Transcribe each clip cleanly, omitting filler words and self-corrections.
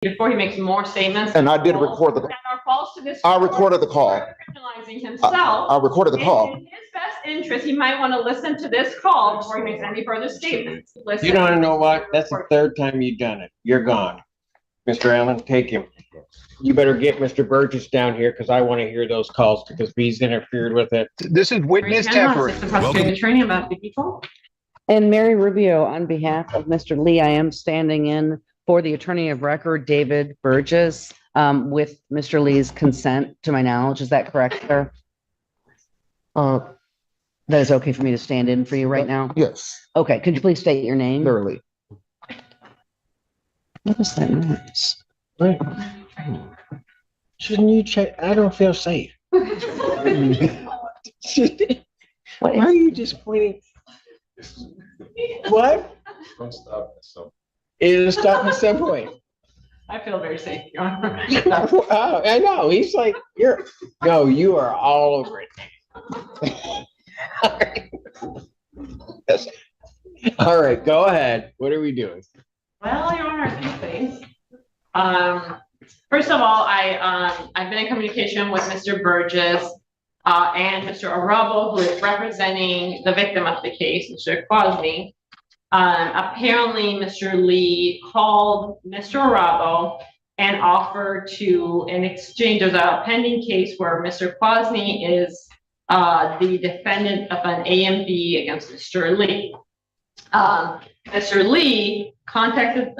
before he makes more statements. And I did record the. That are false to this. I recorded the call. Criminalizing himself. I recorded the call. In his best interest, he might want to listen to this call before he makes any further statements. Listen. You don't know what? That's the third time you've done it. You're gone. Mr. Allen, take him. You better get Mr. Burgess down here because I want to hear those calls because he's interfered with it. This is witness tampering. The prosecuting attorney about the people. And Mary Rubio, on behalf of Mr. Lee, I am standing in for the attorney of record, David Burgess, with Mr. Lee's consent, to my knowledge. Is that correct, sir? That is okay for me to stand in for you right now? Yes. Okay, could you please state your name? Thoroughly. What is that noise? Right. Shouldn't you check? I don't feel safe. Why are you just pointing? What? Don't stop at some. It'll stop at some point. I feel very safe. Wow, I know. He's like, you are all over it. All right, go ahead. What are we doing? Well, Your Honor, a few things. First of all, I've been in communication with Mr. Burgess and Mr. Arabo, who is representing the victim of the case, Mr. Quasny. Apparently, Mr. Lee called Mr. Arabo and offered to, in exchange, there's a pending case where Mr. Quasny is the defendant of an AMB against Mr. Lee. Mr. Lee contacted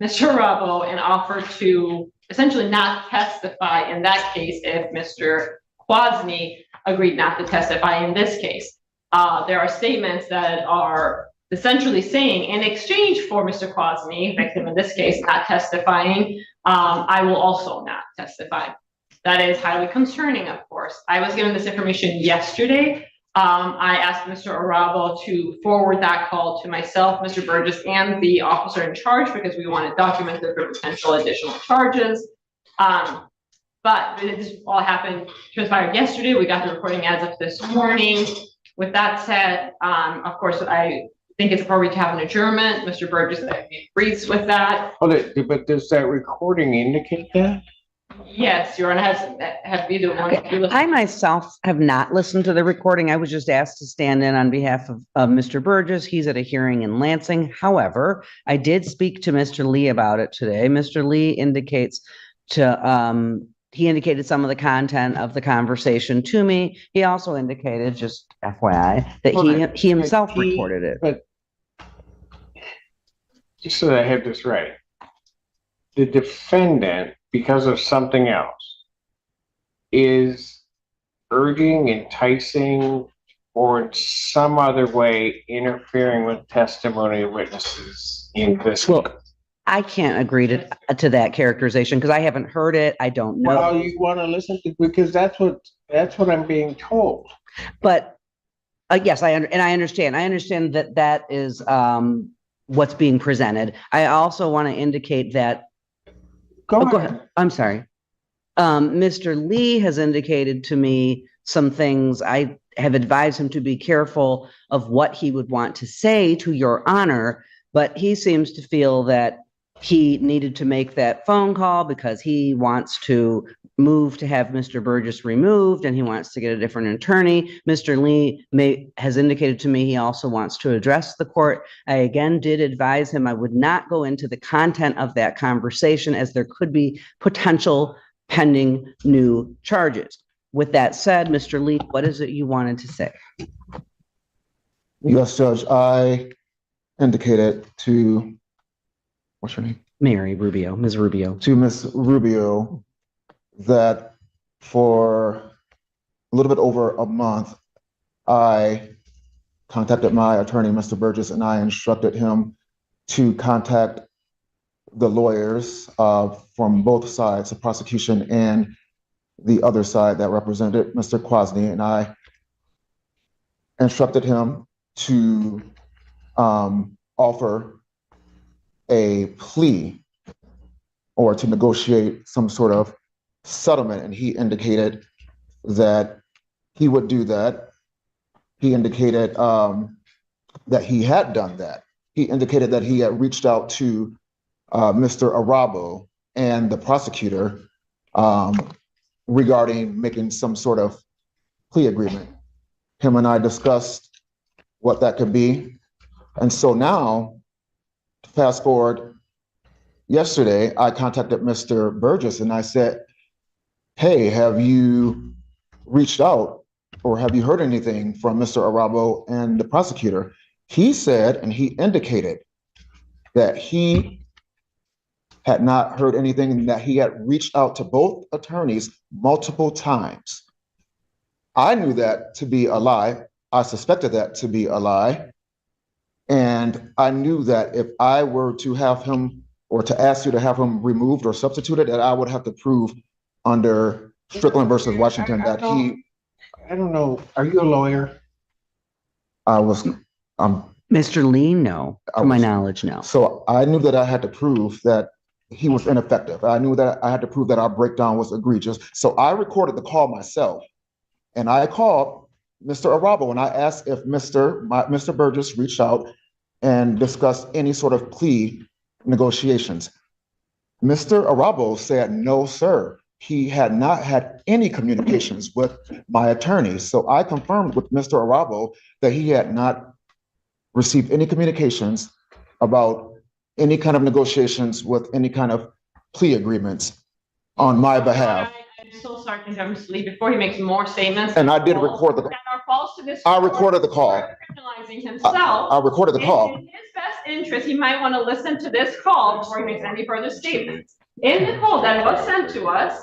Mr. Arabo and offered to essentially not testify in that case if Mr. Quasny agreed not to testify in this case. There are statements that are essentially saying, in exchange for Mr. Quasny, victim in this case, not testifying, I will also not testify. That is highly concerning, of course. I was given this information yesterday. I asked Mr. Arabo to forward that call to myself, Mr. Burgess, and the officer in charge because we want it documented for potential additional charges. But this all transpired yesterday. We got the recording as of this morning. With that said, of course, I think it's appropriate to have an adjournment. Mr. Burgess agrees with that. But does that recording indicate that? Yes, Your Honor, have either one. Okay. I myself have not listened to the recording. I was just asked to stand in on behalf of Mr. Burgess. He's at a hearing in Lansing. However, I did speak to Mr. Lee about it today. Mr. Lee indicated some of the content of the conversation to me. He also indicated, just FYI, that he himself recorded it. But just so that I have this right, the defendant, because of something else, is urging, enticing, or in some other way interfering with testimony of witnesses in this case. I can't agree to that characterization because I haven't heard it. I don't know. Well, you want to listen to, because that's what I'm being told. But yes, I understand. I understand that is what's being presented. I also want to indicate that. Go ahead. I'm sorry. Mr. Lee has indicated to me some things. I have advised him to be careful of what he would want to say to Your Honor, but he seems to feel that he needed to make that phone call because he wants to move to have Mr. Burgess removed and he wants to get a different attorney. Mr. Lee has indicated to me he also wants to address the court. I again did advise him I would not go into the content of that conversation as there could be potential pending new charges. With that said, Mr. Lee, what is it you wanted to say? Yes, Judge. I indicated to, what's your name? Mary Rubio, Ms. Rubio. To Ms. Rubio that for a little bit over a month, I contacted my attorney, Mr. Burgess, and I instructed him to contact the lawyers from both sides, the prosecution and the other side that represented Mr. Quasny, and I instructed him to offer a plea or to negotiate some sort of settlement, and he indicated that he would do that. He indicated that he had done that. He indicated that he had reached out to Mr. Arabo and the prosecutor regarding making some sort of plea agreement. Him and I discussed what that could be. And so now, fast forward, yesterday, I contacted Mr. Burgess and I said, hey, have you reached out or have you heard anything from Mr. Arabo and the prosecutor? He said, and he indicated that he had not heard anything and that he had reached out to both attorneys multiple times. I knew that to be a lie. I suspected that to be a lie. And I knew that if I were to have him or to ask you to have him removed or substituted, that I would have to prove under Strickland versus Washington that he. I don't know. Are you a lawyer? I was, Mr. Lee, no, to my knowledge, no. so I knew that I had to prove that he was ineffective. I knew that I had to prove that our breakdown was egregious. So I recorded the call myself. And I called Mr. Arabo and I asked if Mr. Burgess reached out and discussed any sort of plea negotiations. Mr. Arabo said, no, sir. He had not had any communications with my attorney. So I confirmed with Mr. Arabo that he had not received any communications about any kind of negotiations with any kind of plea agreements on my behalf. I'm so sorry to interrupt Mr. Lee before he makes more statements. And I did record the. That are false to this. I recorded the call. Criminalizing himself. I recorded the call. In his best interest, he might want to listen to this call before he makes any further statements. In the call that was sent to us,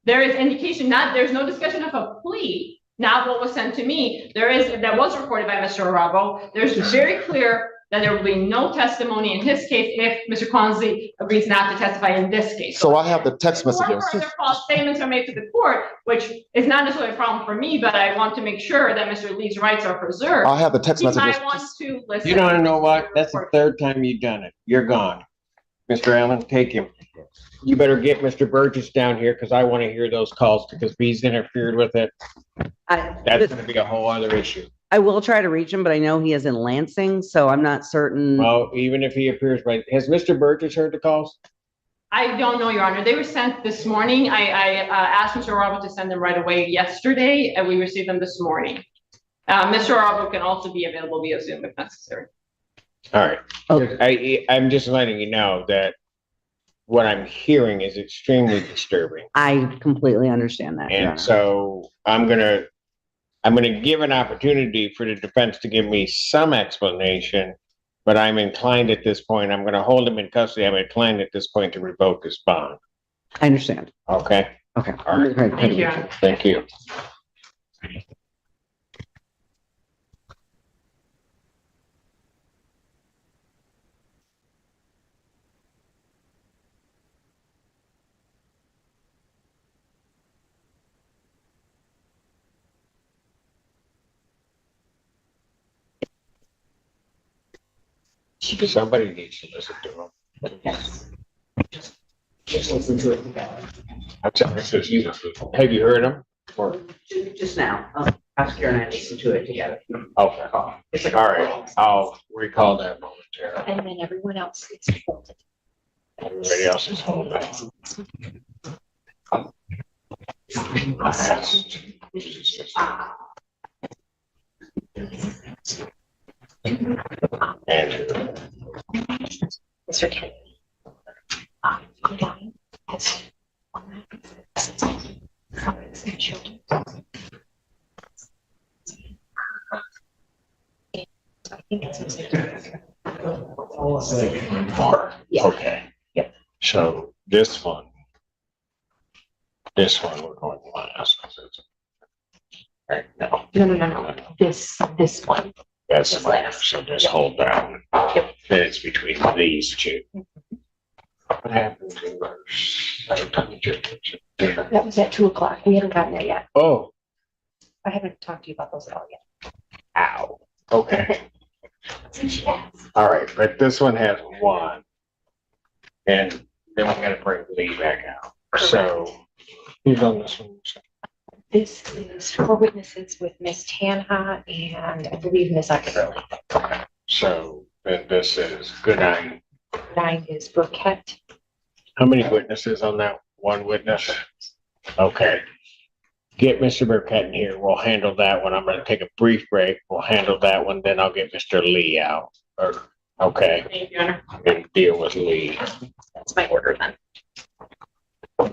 there is indication there's no discussion of a plea, not what was sent to me. That was recorded by Mr. Arabo. There's very clear that there will be no testimony in his case if Mr. Consley agrees not to testify in this case. So I have the text messages. Further false statements are made to the court, which is not necessarily a problem for me, but I want to make sure that Mr. Lee's rights are preserved. I have the text He messages. might want to listen. You don't know what? That's the third time you've done it. You're gone. Mr. Allen, take him. You better get Mr. Burgess down here because I want to hear those calls because if he's interfered with it, that's going to be a whole other issue. I will try to reach him, but I know he is in Lansing, so I'm not certain. Well, even if he appears, right? Has Mr. Burgess heard the calls? I don't know, Your Honor. They were sent this morning. I asked Mr. Arabo to send them right away yesterday, and we received them this morning. Mr. Arabo can also be available via Zoom if necessary. All right. Okay. I'm just letting you know that what I'm hearing is extremely disturbing. I completely understand that. Your Honor. And so I'm gonna give an opportunity for the defense to give me some explanation, but I'm inclined at this point, I'm gonna hold him in custody. I'm inclined at this point to revoke his bond. I understand. Okay? Okay. All right. Thank you, Your Honor. Thank you. Somebody needs to listen to him. Yes. Just listen to it. Have you heard him? Or, Just now. Oscar and I listened to it together. okay. All right. I'll recall that momentarily. And then everyone else gets folded. Everybody else is holding. Andrew. Mr. Kennedy. Go down. Yes. I think it's Mr. Four. Yeah. Okay. Yep. So this one we're going last. Right, no. No. This one. That's This fine. last. So just hold down. Yep. It's between these two. What happens in verse? That was at 2:00. We haven't gotten there yet. Oh, I haven't talked to you about those at all yet. ow. Okay. All right, but this one has one. And then we gotta bring Lee back out. So who's on this one? This is 4 witnesses with Miss Tanha and I believe Miss Ackerley. So then this is Goodine. 9 is Burkett. How many witnesses on that? One witness? Okay. Get Mr. Burkett in here. We'll handle that one. I'm gonna take a brief break. We'll handle that one, then I'll get Mr. Lee out. Okay, Thank you, Your Honor. and deal with Lee. That's my order then. All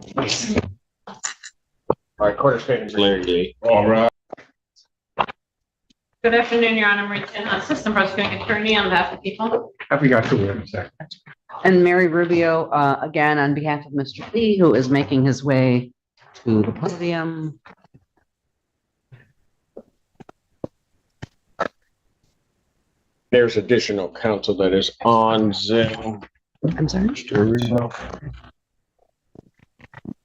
right, Court Statement, Larry Lee. All right. Good afternoon, Your Honor. Marie Tinha, Assistant Prosecuting Attorney on behalf of the people. I forgot to wait a second. And Mary Rubio, again, on behalf of Mr. Lee, who is making his way to the podium. There's additional counsel that is on Zoom. I'm sorry?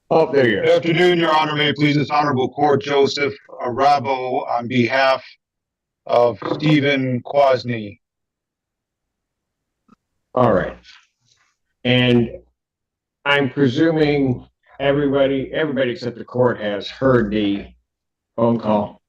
Oh, there you Good are. afternoon, Your Honor. May it please this honorable court, Joseph Arabo on behalf of Stephen Quasny. All right. And I'm presuming everybody except the court has heard the phone call.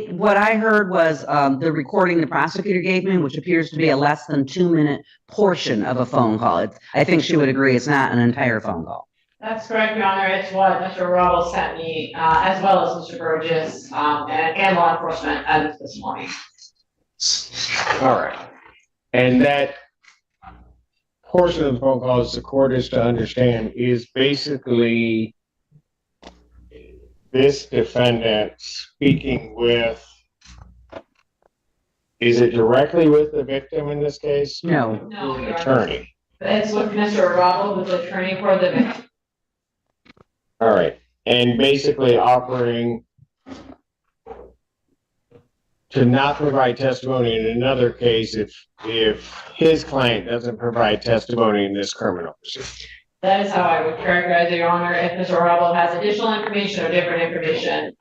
What I heard was the recording the prosecutor gave me, which appears to be a less than 2-minute portion of a phone call. I think she would agree it's not an entire phone call. That's correct, Your Honor. It's what Mr. Rubble sent me, as well as Mr. Burgess, and law enforcement as of this morning. All right. And that portion of the phone call, as the court is to understand, is basically this defendant speaking with, is it directly with the victim in this case? No. No, An Your Honor. attorney. It's with Mr. Rubble, who's the attorney for the victim. All right. And basically offering to not provide testimony in another case if his client doesn't provide testimony in this criminal proceeding. That is how I would characterize it, Your Honor. If Mr. Rubble has additional information or different information,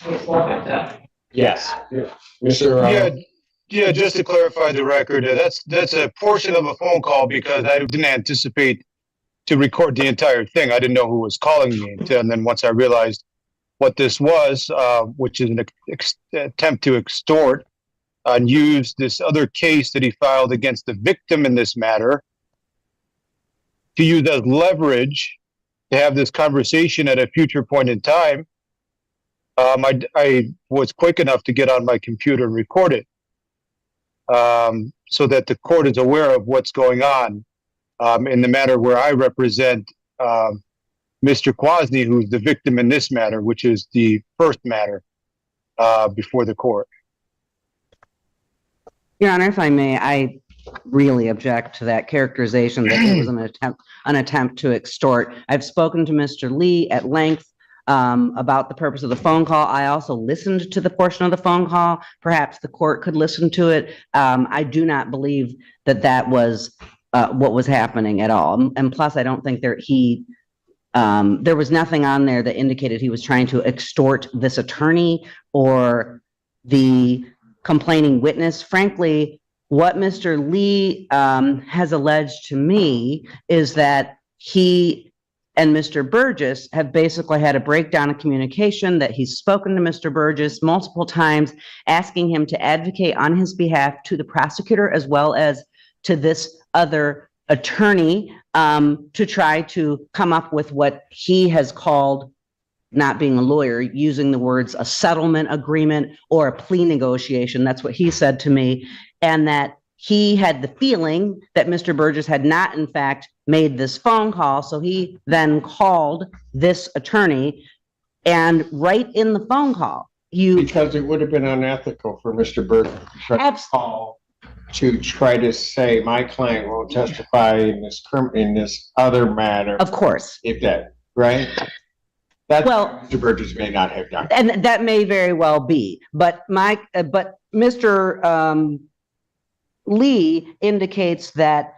he's welcome to. Yes. Mr. Yeah, just to clarify the record, that's a portion of a phone call because I didn't anticipate to record the entire thing. I didn't know who was calling me. And then once I realized what this was, which is an attempt to extort and use this other case that he filed against the victim in this matter to use as leverage to have this conversation at a future point in time, I was quick enough to get on my computer and record it so that the court is aware of what's going on in the matter where I represent Mr. Quasny, who's the victim in this matter, which is the first matter before the court. Your Honor, if I may, I really object to that characterization that it was an attempt to extort. I've spoken to Mr. Lee at length about the purpose of the phone call. I also listened to the portion of the phone call. Perhaps the court could listen to it. I do not believe that was what was happening at all. And plus, I don't think there was nothing on there that indicated he was trying to extort this attorney or the complaining witness. Frankly, what Mr. Lee has alleged to me is that he and Mr. Burgess have basically had a breakdown of communication, that he's spoken to Mr. Burgess multiple times, asking him to advocate on his behalf to the prosecutor as well as to this other attorney to try to come up with what he has called, not being a lawyer, using the words a settlement agreement or a plea negotiation. That's what he said to me. And that he had the feeling that Mr. Burgess had not, in fact, made this phone call. So he then called this attorney, and right in the phone call, Because it would have been unethical for Mr. Burke to call to try to say my client won't testify in this other matter. Of course. If that, right? That's Well- what Mr. Burgess may not have done. And that may very well be, but Mr. Lee indicates that,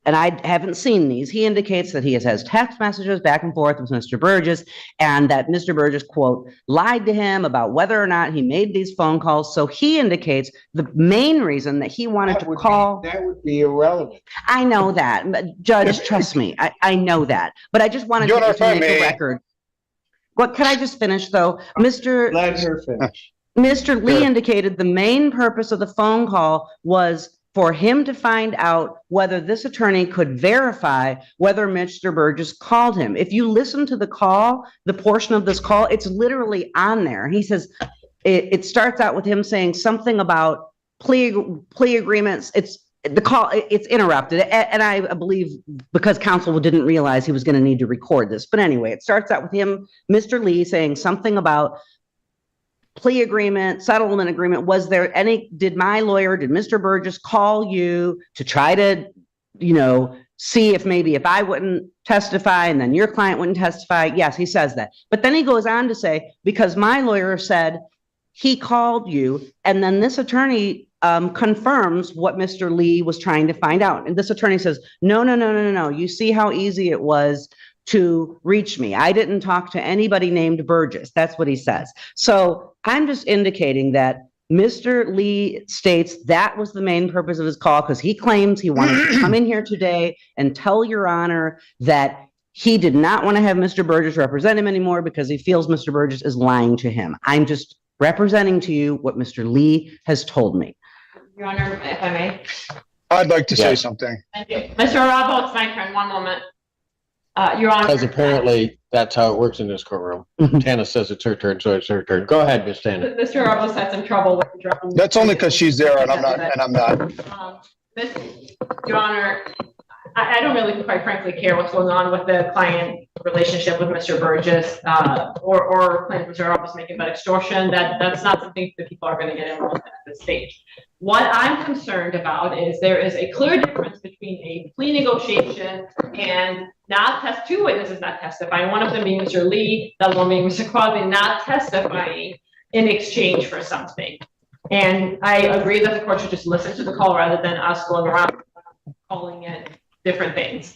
and I haven't seen these, he indicates that he has text messages back and forth with Mr. Burgess, and that Mr. Burgess, quote, lied to him about whether or not he made these phone calls. So he indicates the main reason that he wanted to call. That would be irrelevant. I know that, but Judge, trust me, I know that, but I just wanted Your Honor, to if I make a may. record. What, can I just finish though? Let her finish. Mr. Lee Sure. indicated the main purpose of the phone call was for him to find out whether this attorney could verify whether Mr. Burgess called him. If you listen to the call, the portion of this call, it's literally on there. He says, it starts out with him saying something about plea agreements. The call, it's interrupted. And I believe because counsel didn't realize he was going to need to record this. But anyway, it starts out with him, Mr. Lee, saying something about plea agreement, settlement agreement. Was there any, did Mr. Burgess call you to try to, see if I wouldn't testify and then your client wouldn't testify? Yes, he says that. But then he goes on to say, because my lawyer said he called you, and then this attorney confirms what Mr. Lee was trying to find out. And this attorney says, no. You see how easy it was to reach me. I didn't talk to anybody named Burgess. That's what he says. So I'm just indicating that Mr. Lee states that was the main purpose of his call, because he claims he wanted to come in here today and tell Your Honor that he did not want to have Mr. Burgess represent him anymore because he feels Mr. Burgess is lying to him. I'm just representing to you what Mr. Lee has told me. Your Honor, if I may. I'd like to say something. Thank you. Mr. Arabo, it's my turn. One moment. Your Honor. Because apparently that's how it works in this courtroom. Tana says it's her turn, so it's her turn. Go ahead, Miss Tana. Mr. Arabo had some trouble with the That's only because she's there and I'm not. Your Honor, I don't really, quite frankly, care what's going on with the client relationship with Mr. Burgess, or claims Mr. Arabo is making about extortion. That's not something that people are going to get involved in at this stage. What I'm concerned about is there is a clear difference between a plea negotiation and two witnesses not testifying, one of them being Mr. Lee, the other one being Mr. Quadley, not testifying in exchange for something. And I agree that the court should just listen to the call rather than us going around calling it different things.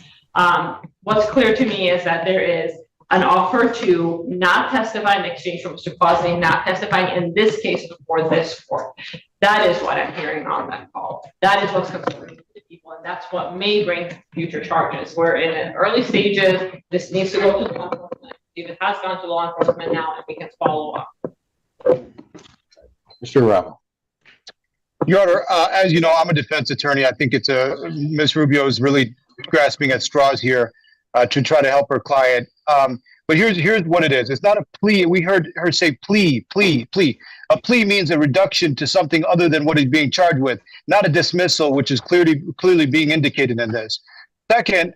What's clear to me is that there is an offer to not testify in exchange for Mr. Quadley not testifying in this case before this court. That is what I'm hearing on that call. That is what's concerning to people, and that's what may bring future charges. We're in an early stages. This needs to go to law enforcement. If it has gone to law enforcement now, and we can follow up. Mr. Arabo. Your Honor, as you know, I'm a defense attorney. I think it's Ms. Rubio is really grasping at straws here to try to help her client. But here's what it is. It's not a plea. We heard her say plea. A plea means a reduction to something other than what he's being charged with, not a dismissal, which is clearly being indicated in this. Second,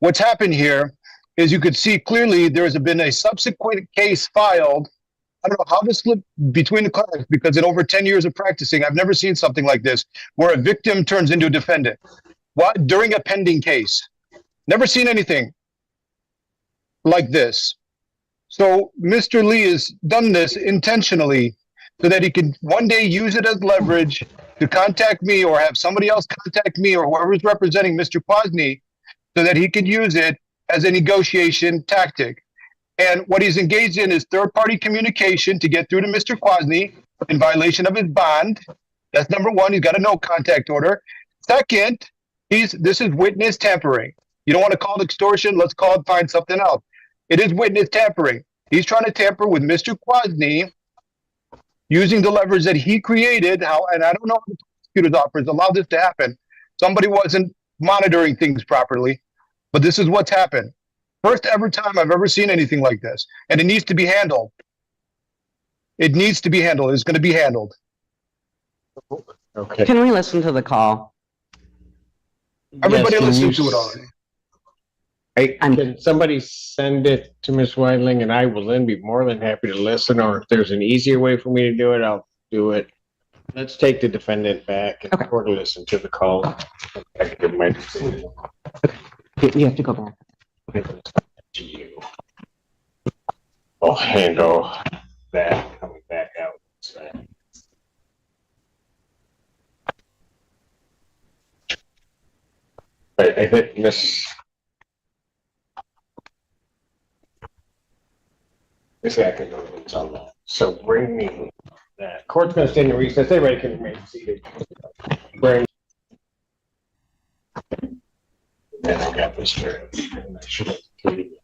what's happened here is you could see clearly there has been a subsequent case filed. I don't know how this slipped between the cracks, because in over 10 years of practicing, I've never seen something like this, where a victim turns into a defendant. What? During a pending case. Never seen anything like this. So Mr. Lee has done this intentionally so that he can one day use it as leverage to contact me or have somebody else contact me or whoever is representing Mr. Quadley so that he could use it as a negotiation tactic. And what he's engaged in is third-party communication to get through to Mr. Quadley in violation of his bond. That's number one. He's got a no contact order. Second, this is witness tampering. You don't want to call it extortion. Let's find something else. It is witness tampering. He's trying to tamper with Mr. Quadley using the leverage that he created. And I don't know how the prosecutor's office allowed this to happen. Somebody wasn't monitoring things properly, but this is what's happened. First ever time I've ever seen anything like this. And it needs to be handled. It needs to be handled. It's going to be handled. Okay. Can we listen to the call? Everybody Yes, listen to it already. Can somebody send it to Ms. Weidling, and I will then be more than happy to listen, or if there's an easier way for me to do it, I'll do it. Let's take the defendant back and Okay. or listen to the call. I can give my decision You have to go back. to you. I'll handle that coming back out. So. I think Miss Atkins on that. So bring me that. Court's going to stand in recess. Everybody can remain seated. Bring. And I got this turn. And I should have three.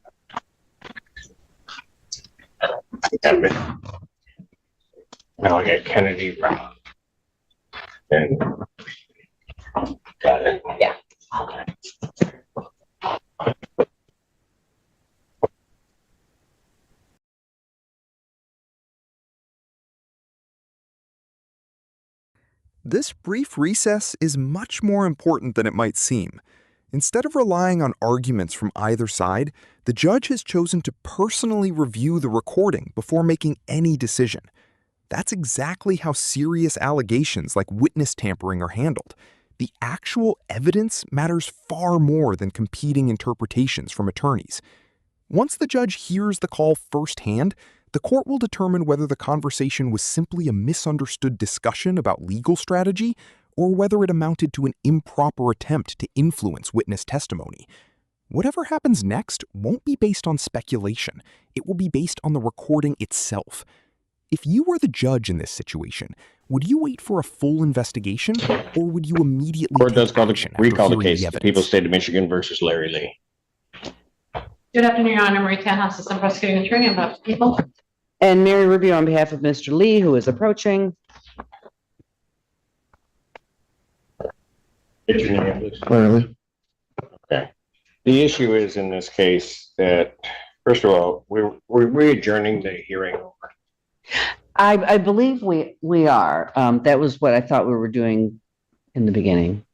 Now I got Kennedy Brown. And Got it. Yeah. This brief recess is much more important than it might seem. Instead of relying on arguments from either side, the judge has chosen to personally review the recording before making any decision. That's exactly how serious allegations like witness tampering are handled. The actual evidence matters far more than competing interpretations from attorneys. Once the judge hears the call firsthand, the court will determine whether the conversation was simply a misunderstood discussion about legal strategy or whether it amounted to an improper attempt to influence witness testimony. Whatever happens next won't be based on speculation. It will be based on the recording itself. If you were the judge in this situation, would you wait for a full investigation or would you immediately Court does take call action the, after recall the hearing case, the the evidence? People's State of Michigan versus Larry Lee. Good afternoon, Your Honor. Marie Tanha, Assistant Prosecuting Attorney on behalf of the people. And Mary Rubio on behalf of Mr. Lee, who is approaching. Get your name, please. Clearly. Okay. The issue is in this case that, first of all, we're adjourning the hearing over. I believe we are. That was what I thought we were doing in the beginning.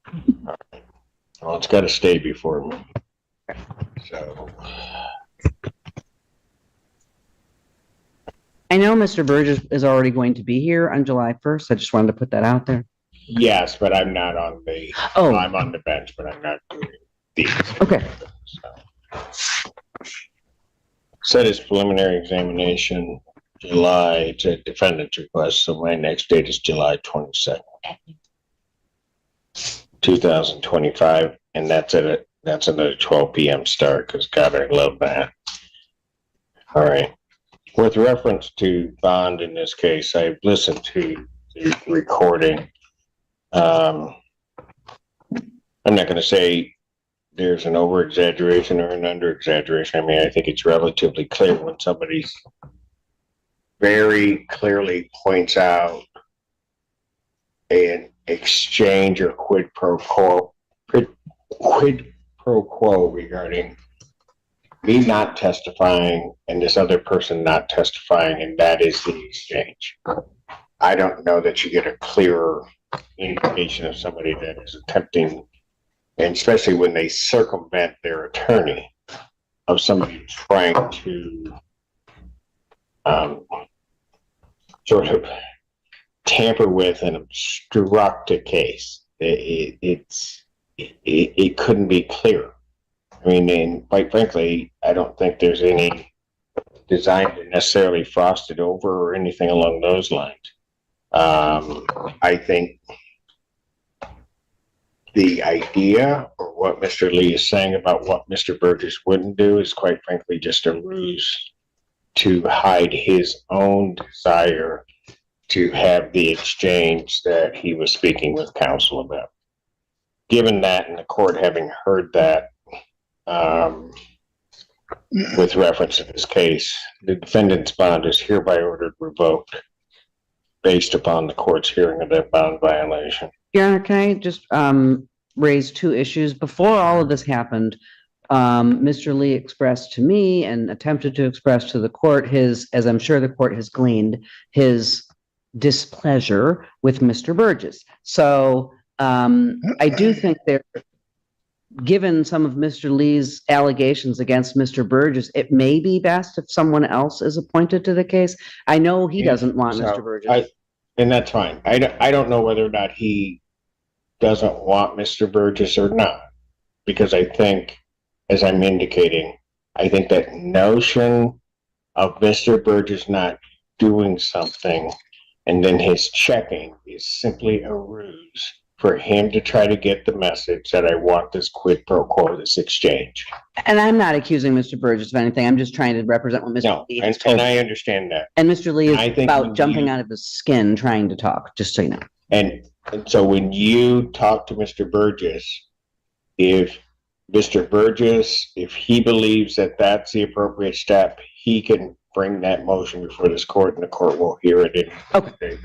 Well, it's got to stay before we. So. I know Mr. Burgess is already going to be here on July 1st. I just wanted to put that out there. Yes, but I'm not on the. Oh. I'm on the bench, but I'm not doing these. Okay. So. Set his preliminary examination July to defendant's request. So my next date is July 22nd, 2025, and that's another 12 p.m. start because God, I love that. All right. With reference to bond in this case, I've listened to the recording. I'm not going to say there's an over exaggeration or an under exaggeration. I mean, I think it's relatively clear when somebody very clearly points out an exchange or quid pro quo regarding me not testifying and this other person not testifying, and that is the exchange. I don't know that you get a clearer indication of somebody that is attempting, and especially when they circumvent their attorney, of somebody trying to sort of tamper with and obstruct a case. It couldn't be clearer. I mean, and quite frankly, I don't think there's any design to necessarily frost it over or anything along those lines. I think the idea or what Mr. Lee is saying about what Mr. Burgess wouldn't do is quite frankly just a ruse to hide his own desire to have the exchange that he was speaking with counsel about. Given that, and the court having heard that, with reference to this case, the defendant's bond is hereby ordered revoked based upon the court's hearing of that bond violation. Your Honor, can I just raise two issues? Before all of this happened, Mr. Lee expressed to me and attempted to express to the court his, as I'm sure the court has gleaned, his displeasure with Mr. Burgess. So I do think there, given some of Mr. Lee's allegations against Mr. Burgess, it may be best if someone else is appointed to the case. I know he doesn't want Mr. Burgess. And that's fine. I don't know whether or not he doesn't want Mr. Burgess or not, because I think, as I'm indicating, I think that notion of Mr. Burgess not doing something and then his checking is simply a ruse for him to try to get the message that I want this quid pro quo, this exchange. And I'm not accusing Mr. Burgess of anything. I'm just trying to represent what Mr. No, Lee has and told me. I understand that. And Mr. Lee I is think about when jumping you- out of his skin trying to talk, just so you know. And so when you talk to Mr. Burgess, if Mr. Burgess, if he believes that that's the appropriate step, he can bring that motion before this court and the court will hear it in Okay. the day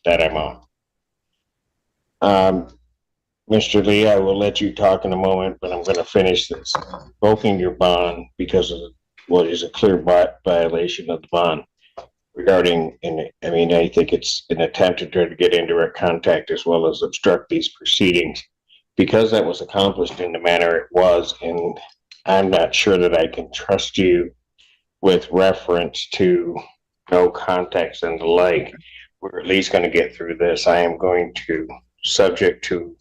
that I'm on. Mr. Lee, I will let you talk in a moment, but I'm going to finish this. Revoking your bond because of what is a clear violation of the bond regarding, I think it's an attempt to try to get indirect contact as well as obstruct these proceedings. Because that was accomplished in the manner it was, and I'm not sure that I can trust you with reference to no context and the like, we're at least going to get through this. I am going to, subject to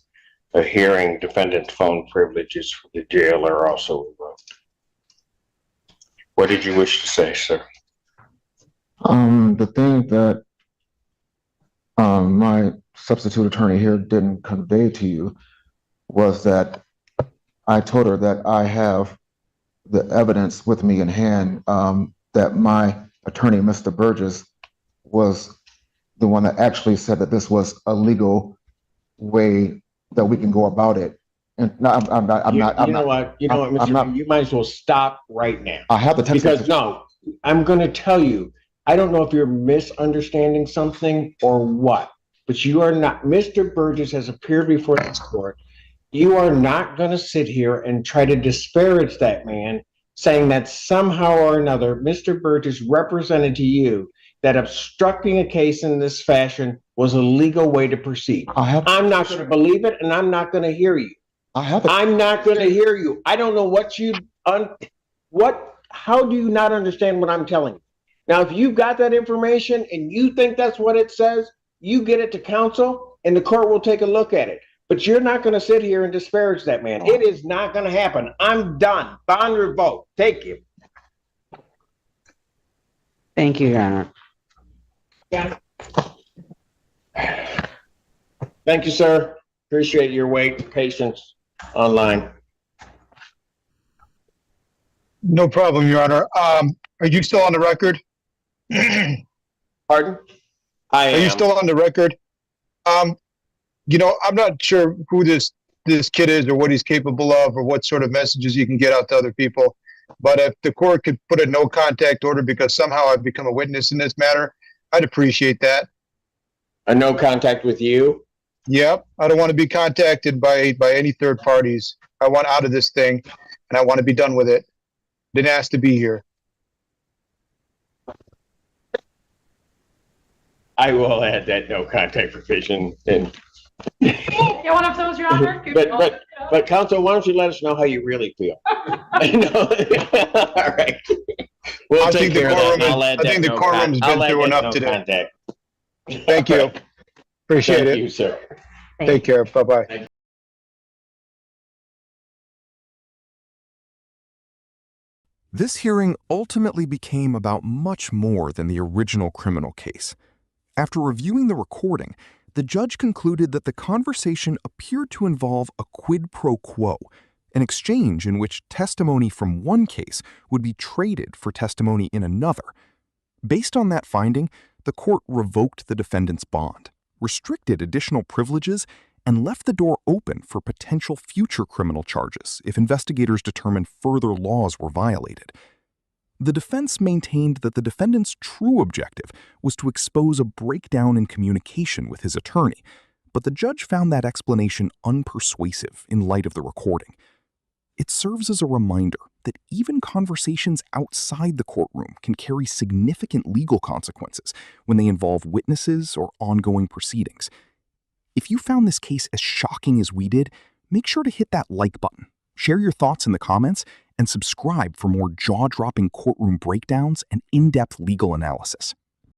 a hearing, defendant's phone privileges for the jail are also revoked. What did you wish to say, sir? The thing that my substitute attorney here didn't convey to you was that I told her that I have the evidence with me in hand, that my attorney, Mr. Burgess, was the one that actually said that this was a legal way that we can go about it. And no, I'm not. You know what, Mr. Lee, you might as well stop right now. I have the text Because message. no, I'm going to tell you, I don't know if you're misunderstanding something or what, but you are not. Mr. Burgess has appeared before this court. You are not going to sit here and try to disparage that man, saying that somehow or another, Mr. Burgess represented to you that obstructing a case in this fashion was a legal way to proceed. I'm not going to believe it, and I'm not going to hear you. I'm not going to hear you. I don't know how do you not understand what I'm telling you? Now, if you've got that information and you think that's what it says, you get it to counsel and the court will take a look at it. But you're not going to sit here and disparage that man. It is not going to happen. I'm done. Bond revoked. Take you. Thank you, Your Honor. Yeah. Thank you, sir. Appreciate your wait and patience online. No problem, Your Honor. Are you still on the record? Pardon? I am. Are you still on the record? I'm not sure who this kid is or what he's capable of or what sort of messages you can get out to other people. But if the court could put a no contact order because somehow I've become a witness in this matter, I'd appreciate that. A no contact with you? Yep. I don't want to be contacted by any third parties. I want out of this thing and I want to be done with it. Didn't ask to be here. I will add that no contact provision in. Yeah, one of those, Your Honor. But counsel, why don't you let us know how you really feel? I know. All right. We'll take care of that. I think the courtroom's been through enough today. Contact. Thank you. Appreciate it. Thank you, sir. Take care. Bye-bye. This hearing ultimately became about much more than the original criminal case. After reviewing the recording, the judge concluded that the conversation appeared to involve a quid pro quo, an exchange in which testimony from one case would be traded for testimony in another. Based on that finding, the court revoked the defendant's bond, restricted additional privileges, and left the door open for potential future criminal charges if investigators determined further laws were violated. The defense maintained that the defendant's true objective was to expose a breakdown in communication with his attorney, but the judge found that explanation unpersuasive in light of the recording. It serves as a reminder that even conversations outside the courtroom can carry significant legal consequences when they involve witnesses or ongoing proceedings. If you found this case as shocking as we did, make sure to hit that like button, share your thoughts in the comments, and subscribe for more jaw-dropping courtroom breakdowns and in-depth legal analysis.